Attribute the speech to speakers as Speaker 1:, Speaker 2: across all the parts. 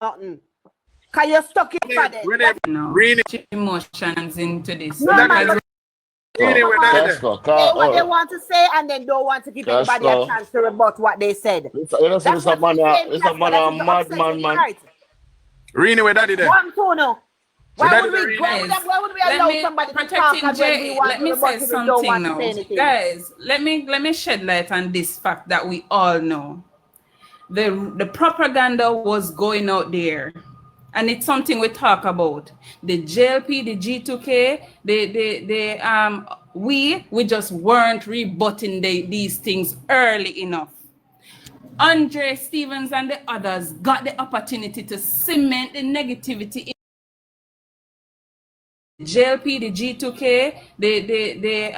Speaker 1: nothing. Cause you're stuck in for that.
Speaker 2: No, emotions into this.
Speaker 1: No, man, say what they want to say and then don't want to give anybody a chance to rebut what they said.
Speaker 3: It's a man, madman, man.
Speaker 4: Rini, where daddy there?
Speaker 1: One, two, no. Why would we allow somebody to talk and when we want to rebut if we don't want to say anything?
Speaker 2: Guys, let me shed light on this fact that we all know. The propaganda was going out there. And it's something we talk about. The JLP, the G2K, we just weren't rebutting these things early enough. Andre Stevens and the others got the opportunity to cement the negativity in the JLP, the G2K, the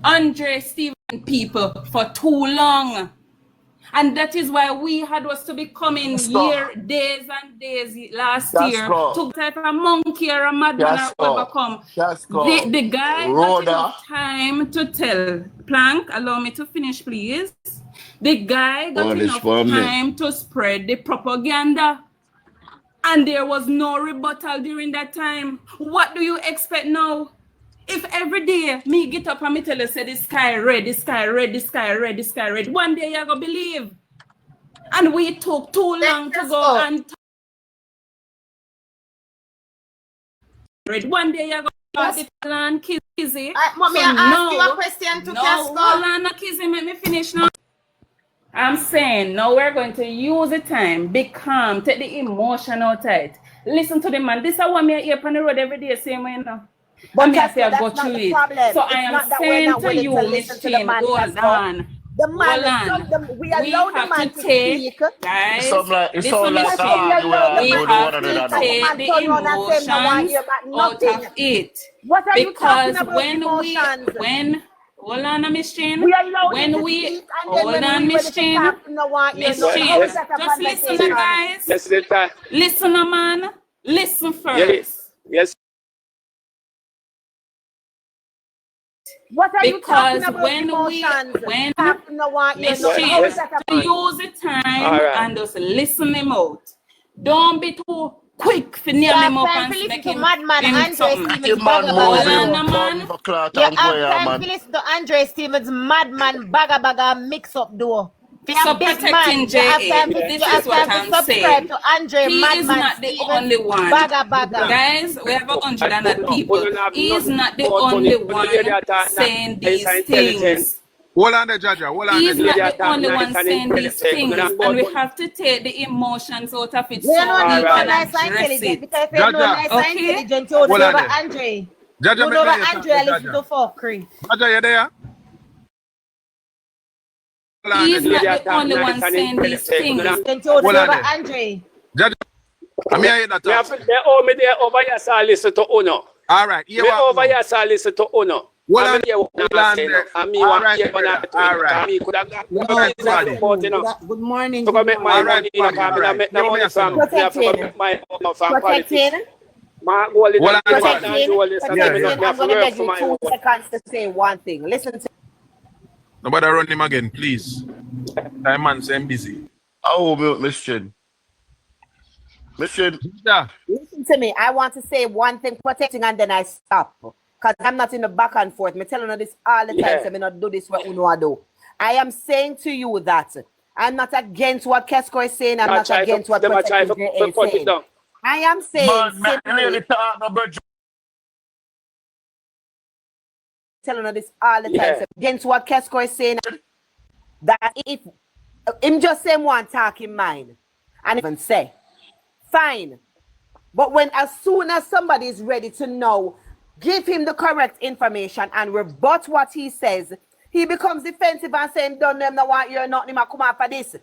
Speaker 2: Andre Stevens people for too long. And that is why we had was to be coming days and days last year to type a monkey or a madman or whatever come. The guy got enough time to tell. Plank, allow me to finish, please. The guy got enough time to spread the propaganda. And there was no rebuttal during that time. What do you expect now? If every day me get up and me tell you say the sky red, the sky red, the sky red, the sky red, one day you're gonna believe. And we took too long to go and red. One day you're gonna the plan Kizzy.
Speaker 1: Mommy, I ask you a question to Casco.
Speaker 2: Hold on, Kizzy, let me finish now. I'm saying now we're going to use the time, be calm, take the emotion out of it. Listen to the man. This is what me hear on the road every day, same way now.
Speaker 1: But
Speaker 2: that's not the problem. So I am saying to you, Miss Chin, hold on.
Speaker 1: The man, we allow the man to speak.
Speaker 2: Guys,
Speaker 3: it's all like
Speaker 2: we have to take the emotions out of it.
Speaker 1: What are you talking about?
Speaker 2: Hold on, Miss Chin. Hold on, Miss Chin. Miss Chin, just listen, guys. Listen, man. Listen first.
Speaker 5: Yes.
Speaker 1: What are you talking about?
Speaker 2: When to use the time and just listen them out. Don't be too quick for nail them up and make him
Speaker 1: something. You have time to listen to Andre Stevens madman bagga mix up door.
Speaker 2: So protecting JA, this is what I'm saying. He is not the only one. Guys, we have 100 people. He is not the only one saying these things.
Speaker 4: Hold on there, Jaja.
Speaker 2: He is not the only one saying these things. And we have to take the emotions out of it so we can address it.
Speaker 1: Because if you know nice and intelligent, you know Andre. You know Andre listen to Fokri.
Speaker 4: Jaja, you there?
Speaker 2: He's not the only one saying these things.
Speaker 1: Andre.
Speaker 4: Judge, I'm here that.
Speaker 5: Over here, so listen to Uno.
Speaker 4: All right.
Speaker 5: Over here, so listen to Uno.
Speaker 4: All right.
Speaker 5: Good morning.
Speaker 1: I'm going to give you 2 seconds to say one thing. Listen to
Speaker 4: nobody run him again, please. That man saying busy.
Speaker 3: Oh, Miss Chin.
Speaker 1: Listen to me. I want to say one thing, protecting, and then I stop. Because I'm not in the back and forth. I'm telling you this all the time, so I'm not do this what you know I do. I am saying to you that I'm not against what Kesco is saying. I'm not against what Protecting is saying. I am saying telling you this all the time. So against what Kesco is saying, that if him just say one talk in mind and even say, fine. But when as soon as somebody is ready to know, give him the correct information and rebut what he says, he becomes defensive and saying, don't them no want you're not him come out for this.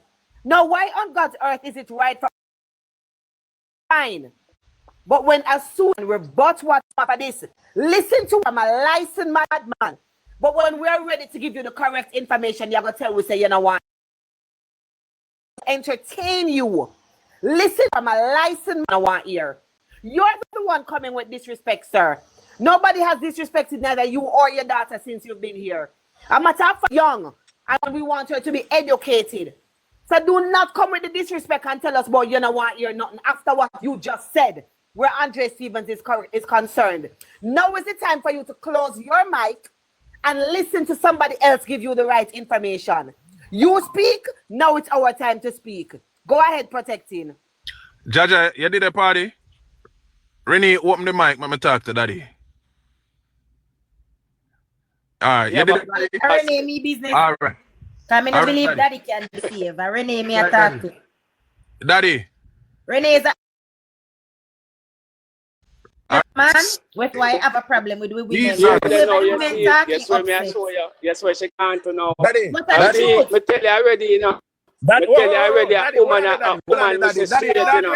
Speaker 1: Now, why on God's earth is it right for fine? But when as soon as rebut what for this, listen to I'm a licensed madman. But when we're ready to give you the correct information, you're gonna tell we say you know what? Entertain you. Listen, I'm a licensed man want here. You're the one coming with disrespect, sir. Nobody has disrespected neither you or your daughter since you've been here. I'm a top young, and we want her to be educated. So do not come with the disrespect and tell us about you know what you're nothing after what you just said, where Andre Stevens is concerned. Now is the time for you to close your mic and listen to somebody else give you the right information. You speak, now it's our time to speak. Go ahead, Protecting.
Speaker 4: Jaja, you did a party? Renee, open the mic, let me talk to Daddy. All right, you did a party?
Speaker 6: Renee, me business.
Speaker 4: All right.
Speaker 6: I mean, I
Speaker 4: All right,
Speaker 6: believe
Speaker 4: Daddy.
Speaker 6: Daddy can deceive. Renee, me attack to.
Speaker 4: Daddy.
Speaker 6: Renee is a
Speaker 4: All
Speaker 6: man. With why I have a problem with women.
Speaker 4: Yes,
Speaker 5: Yeah,
Speaker 4: sir.
Speaker 5: they know,
Speaker 6: Women
Speaker 5: yes,
Speaker 6: talking
Speaker 5: yes, where me I
Speaker 6: upset.
Speaker 5: show you. Yes, where she can't to know.
Speaker 4: Daddy.
Speaker 6: But
Speaker 5: I
Speaker 6: I
Speaker 5: see,
Speaker 6: truth.
Speaker 5: me tell you already, you know.
Speaker 4: Daddy,
Speaker 5: Me tell you already, a woman, Mrs. Straight, you know.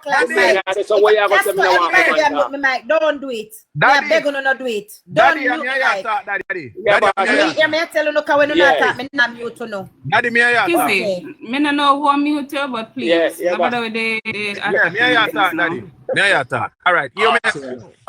Speaker 6: Daddy,
Speaker 5: I say, so what you have to say, me no want woman talk.
Speaker 6: don't do it.
Speaker 4: Daddy.
Speaker 6: I beg you not do it. Don't
Speaker 4: Daddy,
Speaker 6: mute
Speaker 4: I'm
Speaker 6: me
Speaker 4: here,
Speaker 6: like.
Speaker 4: Daddy.
Speaker 5: Yeah,
Speaker 4: Daddy,
Speaker 5: but-
Speaker 4: I'm here.
Speaker 6: Me tell you no when you
Speaker 5: Yeah.
Speaker 6: not talk, me not mute to know.
Speaker 4: Daddy, me here, talk.
Speaker 2: Kissy, me no know who I'm mute to, but please.
Speaker 5: Yeah,
Speaker 2: About
Speaker 5: but-
Speaker 2: with the
Speaker 4: Yeah, me here, talk, Daddy. Me here, talk. All right, you me.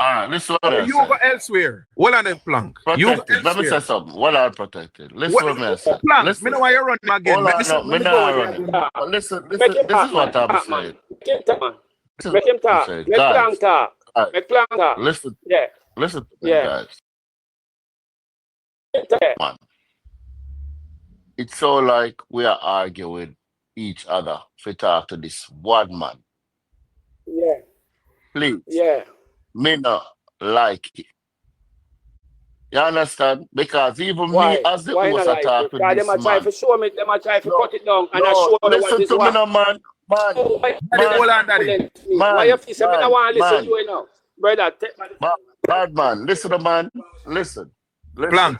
Speaker 3: All right, listen what I
Speaker 4: You go
Speaker 3: say.
Speaker 4: elsewhere. Hold on the plank. You go
Speaker 3: Protected. Let me say
Speaker 4: elsewhere.
Speaker 3: something. What are protected? Listen what I say.
Speaker 4: Plank.
Speaker 3: Listen.
Speaker 4: Me know why you run him again.
Speaker 3: Hold
Speaker 4: Let
Speaker 3: on,
Speaker 4: me
Speaker 3: no,
Speaker 4: see-
Speaker 3: me
Speaker 4: let me
Speaker 3: not
Speaker 4: go with
Speaker 3: running.
Speaker 4: you.
Speaker 3: But listen,
Speaker 5: Make him
Speaker 3: this
Speaker 5: talk,
Speaker 3: is what
Speaker 5: man.
Speaker 3: I'm
Speaker 5: Talk, man.
Speaker 3: saying.
Speaker 5: Make him talk, man.
Speaker 3: This is
Speaker 5: Make him
Speaker 3: what I'm
Speaker 5: talk.
Speaker 3: saying.
Speaker 5: Make
Speaker 3: Guys,
Speaker 5: Plank talk.
Speaker 3: guys,
Speaker 5: Make Plank talk.
Speaker 3: listen,
Speaker 5: Yeah.
Speaker 3: listen to me,
Speaker 5: Yeah.
Speaker 3: guys.
Speaker 5: Yeah.
Speaker 3: Man, it's so like we are arguing with each other if we talk to this one man.
Speaker 5: Yeah.
Speaker 3: Please,
Speaker 5: Yeah.
Speaker 3: me not like it. You understand? Because even
Speaker 5: Why?
Speaker 3: me as the
Speaker 5: Why
Speaker 3: host
Speaker 5: not
Speaker 3: I
Speaker 5: like
Speaker 3: talk
Speaker 5: it?
Speaker 3: with
Speaker 5: Because
Speaker 3: this
Speaker 5: them a try
Speaker 3: man.
Speaker 5: to show me, them a try to
Speaker 3: No,
Speaker 5: cut it down and I
Speaker 3: No,
Speaker 5: show you what
Speaker 3: listen
Speaker 5: is
Speaker 3: to me
Speaker 5: what.
Speaker 3: now, man. Man,
Speaker 5: Oh, why-
Speaker 4: Daddy, hold on, Daddy.
Speaker 5: Why you feel say me not want to listen
Speaker 3: man.
Speaker 5: to you now? Brother, take my...
Speaker 3: Bad man. Listen to man. Listen.
Speaker 4: Plank.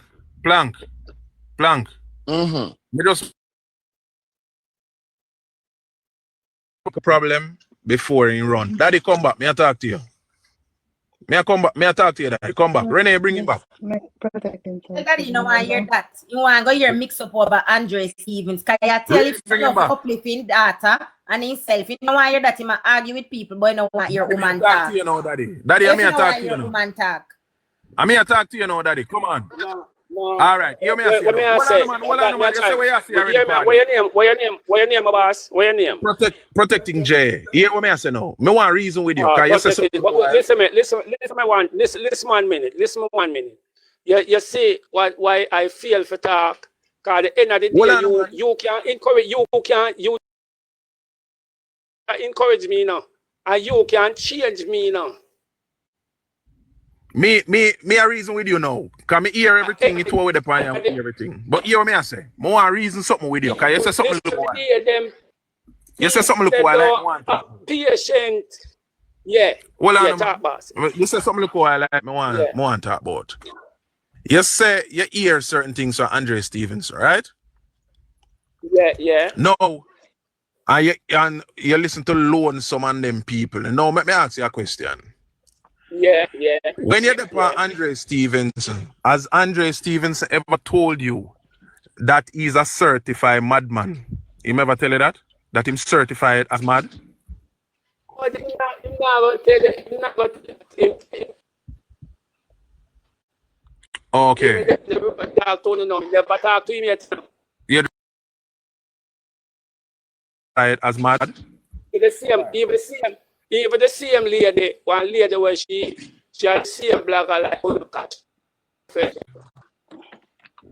Speaker 3: Mm-hmm.
Speaker 4: Me just a problem before he run. Daddy, come back. Me I talk to you. Me I come back. Me I talk to you. Daddy, come back. Renee, bring him back.
Speaker 6: Daddy, you know why hear that? You want to go here mix up over Andre Stevens. Can you tell if
Speaker 4: Bring
Speaker 6: you
Speaker 4: him back.
Speaker 6: uplifting data and himself? You know why hear that he might argue with people, but you don't want your woman
Speaker 4: Talk
Speaker 6: talk.
Speaker 4: to you now, Daddy. Daddy, I'm
Speaker 6: If
Speaker 4: here
Speaker 6: you
Speaker 4: talk
Speaker 6: want
Speaker 4: to you
Speaker 6: your
Speaker 4: now.
Speaker 6: woman talk.
Speaker 4: I'm here talk to you now, Daddy. Come on.
Speaker 5: No.
Speaker 4: All right. You me I say.
Speaker 5: Let me
Speaker 4: Hold
Speaker 5: say.
Speaker 4: on, man. Hold on, man. You say what you say already.
Speaker 5: Yeah, man. What your name? What your name? What your name, my boss? What your name?
Speaker 4: Protecting Jay. You hear what me I say now? Me want reason with you. Cause you say something.
Speaker 5: Listen, me one. Listen 1 minute. Listen 1 minute. You see why I feel for talk. Cause at the end of the
Speaker 4: Hold
Speaker 5: day,
Speaker 4: on, man.
Speaker 5: you can encourage me now, and you can change me now.
Speaker 4: Me a reason with you now. Cause me hear everything you told with the point and everything. But hear what me I say. Me want reason something with you. Cause you say something look wild. You say something look wild like me want talk.
Speaker 5: Patient. Yeah.
Speaker 4: Hold on,
Speaker 5: Yeah,
Speaker 4: man.
Speaker 5: talk, boss.
Speaker 4: You say something look wild like me want talk about. You say you hear certain things from Andre Stevens, right?
Speaker 5: Yeah.
Speaker 4: No. And you listen to lonesome and them people. Now let me ask you a question.
Speaker 5: Yeah.
Speaker 4: When you're upon Andre Stevens, has Andre Stevens ever told you that he's a certified madman? He ever tell you that? That him certified as mad?
Speaker 5: Oh, him not tell you.
Speaker 4: Okay.
Speaker 5: Never talk to him. Never talk to him yet.
Speaker 4: You're as mad?
Speaker 5: Even the same lady, one lady where she had the same black like cat.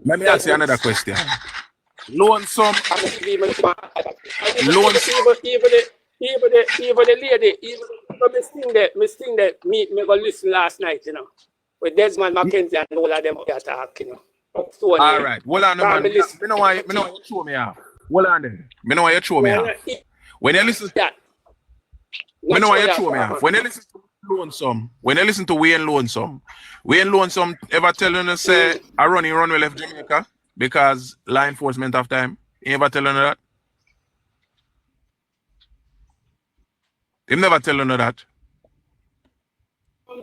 Speaker 4: Let me ask you another question. Lonesome.
Speaker 5: Even the lady, me sing that, me go listen last night, you know. With Desmond Mackenzie and all of them up there talking, you know. So,
Speaker 4: all right. Hold on, man.
Speaker 5: me listen.
Speaker 4: Me know why you throw me off. Hold on then. Me know why you throw me off. When you listen, me know why you throw me off. When you listen to Lonesome, when you listen to Wayne Lonesome ever telling us say I run we left Jamaica because law enforcement have time? He ever telling you that? He never telling you that.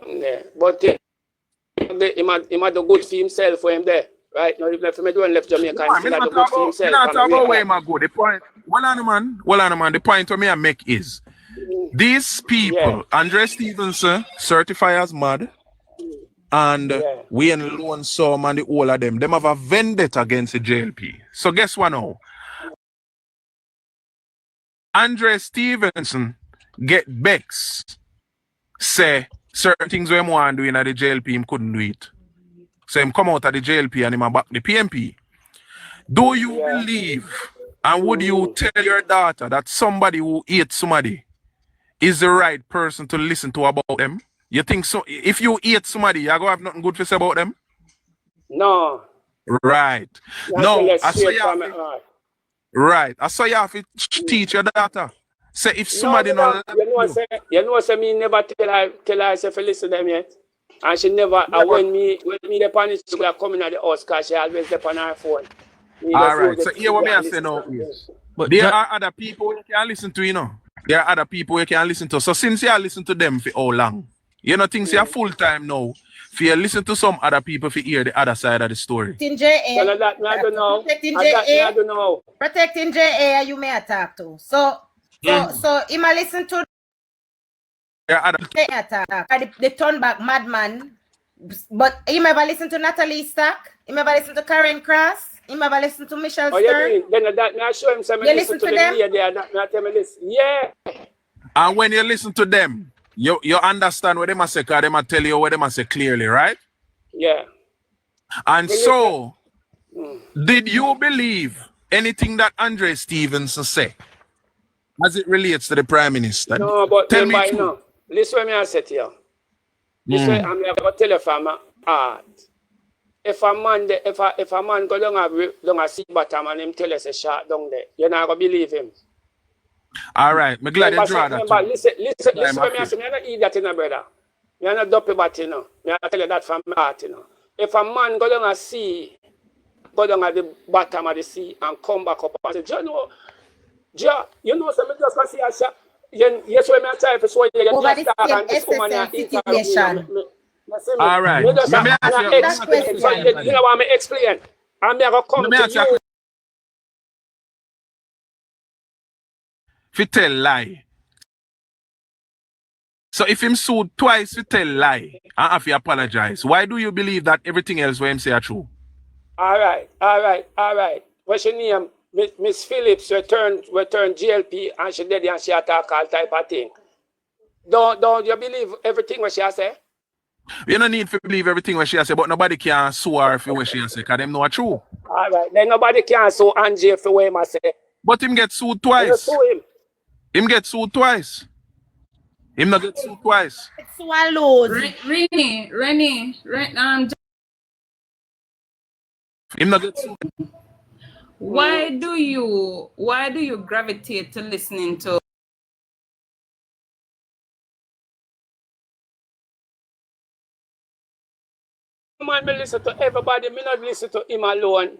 Speaker 5: Yeah, but he had the good for himself for him there. Right now, if left Jamaica,
Speaker 4: I'm not talking about where I go. The point, well on man. The point to me I make is these people, Andre Stevenson, certified as mad, and Wayne Lonesome and the all of them have a vendetta against the JLP. So guess what now? Andre Stevenson get Bex say certain things we want to do in the JLP, him couldn't do it. So him come out of the JLP and him back the PMP. Do you believe and would you tell your daughter that somebody who hates somebody is the right person to listen to about them? You think so? If you hate somebody, you go have nothing good to say about them?
Speaker 5: No.
Speaker 4: Right. No, I saw you. Right. I saw you have to teach your daughter. Say if somebody
Speaker 5: no, you know, say me never tell her say for listen to them yet. And she never when me the punish she could come in at the house because she always up on her phone.
Speaker 4: All right. So here what me I say now is but there are other people you can listen to, you know. There are other people you can listen to. So since you listen to them for how long? You know things you're full time now. If you listen to some other people to hear the other side of the story.
Speaker 6: Protecting JA.
Speaker 5: I don't know.
Speaker 6: Protecting JA.
Speaker 5: I don't know.
Speaker 6: Protecting JA you may attack to. So you might listen to the turn back madman. But you never listen to Natalie Stack. You never listen to Karen Cross. You never listen to Michelle Stern.
Speaker 5: Then I show him some
Speaker 6: listen to them.
Speaker 5: Yeah.
Speaker 4: And when you listen to them, you understand what they must say, because they must tell you what they must say clearly, right?
Speaker 5: Yeah.
Speaker 4: And so, did you believe anything that Andre Stevenson say as it relates to the Prime Minister?
Speaker 5: No, but
Speaker 4: tell me true.
Speaker 5: No. Listen what me I said here. Listen, I'm going to tell you from my heart. If a man go down a sea bottom and him tell us a shot down there, you're not going to believe him.
Speaker 4: All right, I'm glad you draw that.
Speaker 5: Listen what me I say. I'm not eat that, brother. I'm not dopey bat, you know. I tell you that from my heart, you know. If a man go down a sea, go down at the bottom of the sea and come back up and say, you know, so me just can see a shot. Yes, when I try to show you,
Speaker 6: over the same SSL situation.
Speaker 4: All right.
Speaker 5: You know what I explain? I'm going to come to you.
Speaker 4: If you tell lie. So if him sued twice, you tell lie and have to apologize. Why do you believe that everything else when him say are true?
Speaker 5: All right. What's your name? Miss Phillips returned JLP and she did and she attack all type of thing. Don't you believe everything what she has said?
Speaker 4: You don't need to believe everything what she has said, but nobody can sue her for what she has said, because them know it's true.
Speaker 5: All right, then nobody can sue Angie for what I say.
Speaker 4: But him get sued twice.
Speaker 5: Sue him.
Speaker 4: Him get sued twice. Him not get sued twice.
Speaker 6: Swallows.
Speaker 2: Rennie,
Speaker 4: him not get sued.
Speaker 2: Why do you gravitate to listening to
Speaker 5: Man, me listen to everybody, me not listen to him alone.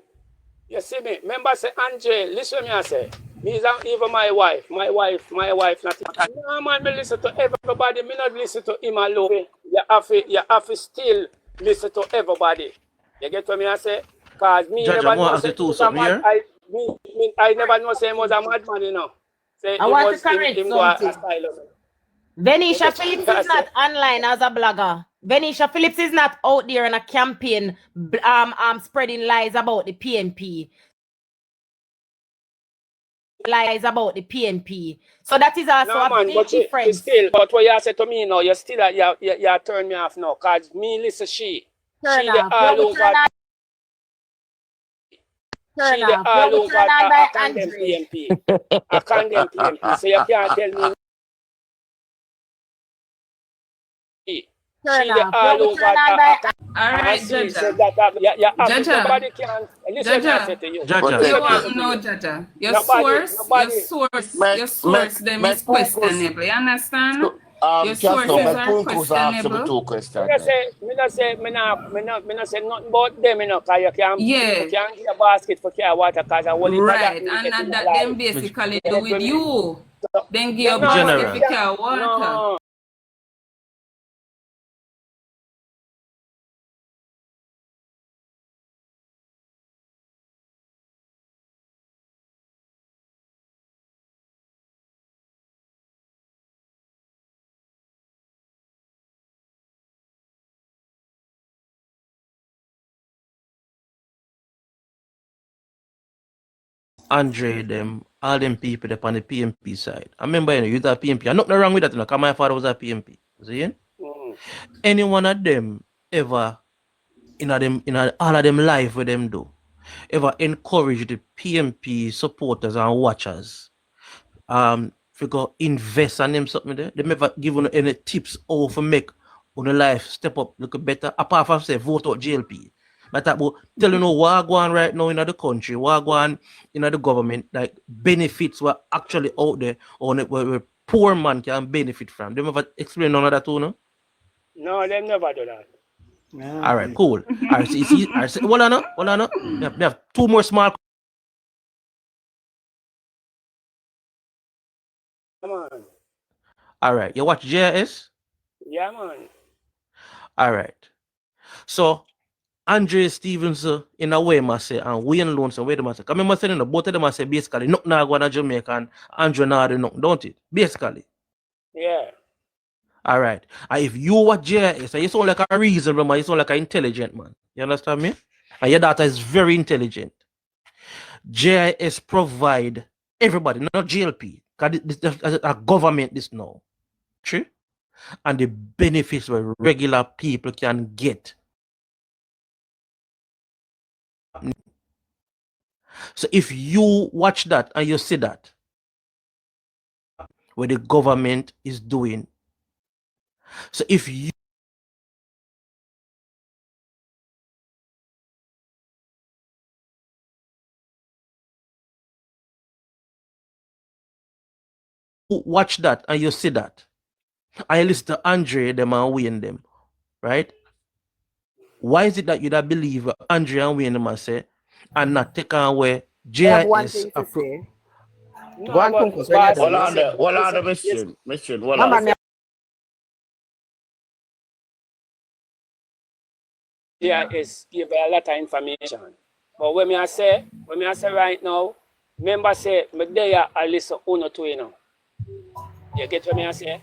Speaker 5: You see me? Remember say Andre, listen to me I say. Me is even my wife, not him. No man, me listen to everybody, me not listen to him alone. You have to still listen to everybody. You get what me I say? Cause me
Speaker 7: Judge,
Speaker 5: never know say I never know say he was a madman, you know. Say
Speaker 6: I want to correct something. Venetia Phillips is not online as a blogger. Venetia Phillips is not out there on a campaign spreading lies about the PNP. Lies about the PNP. So that is also a big difference.
Speaker 5: But what you said to me now, you still you turn me off now. Cause me listen she the all over. She the all over I condemn PNP. I condemn PNP. So you can't tell me. She the all over.
Speaker 2: all right, Jaja.
Speaker 5: Nobody can listen to I say to you.
Speaker 2: Jaja. Your source them is questionable. You understand? Your sources are questionable.
Speaker 5: Me not say nothing about them, you know, cause you can't get a basket for care water cause I want it.
Speaker 2: Right, and that them basically do with you. Then give a basket for care water.
Speaker 5: No.
Speaker 7: Andre, them, all them people up on the PMP side. I remember, you know, you was a PMP. And nothing wrong with that, you know, because my father was a PMP. See? Any one of them ever, in all of them life with them do, ever encourage the PMP supporters and watchers, if you go invest on them something there, they never give you any tips how to make on the life step up, look better, apart from say vote out JLP. But that will tell you know what going on right now in the country, what going on in the government, like benefits were actually out there on it where poor man can benefit from. They never explain none of that too, no?
Speaker 5: No, they never do that.
Speaker 7: All right, cool. All right, see, hold on. We have two more small.
Speaker 5: Come on.
Speaker 7: All right, you watch JS?
Speaker 5: Yeah, man.
Speaker 7: All right. So Andre Stevens in a way must say and Wayne Lones and way they must say. I remember saying both of them must say basically nothing now going to Jamaica and Andre now do nothing, don't it? Basically.
Speaker 5: Yeah.
Speaker 7: All right. And if you watch JS, you sound like a reasonable man, you sound like an intelligent man. You understand me? And your daughter is very intelligent. JIS provide everybody, not JLP, because this a government this now. True? And the benefits where regular people can get. So if you watch that and you see that, what the government is doing. So if you watch that and you see that, I listen to Andre them and Wayne them, right? Why is it that you don't believe what Andre and Wayne them say and not take away JIS?
Speaker 1: I have one thing to say.
Speaker 5: No,
Speaker 1: Go on,
Speaker 5: but,
Speaker 1: Kunkus, when you're done.
Speaker 3: Hold on, Mr. Hold
Speaker 1: Mama,
Speaker 3: on.
Speaker 1: me-
Speaker 5: yeah, it's give a lot of information. But when I say right now, remember say me there I listen uno to you know. You get what me I say?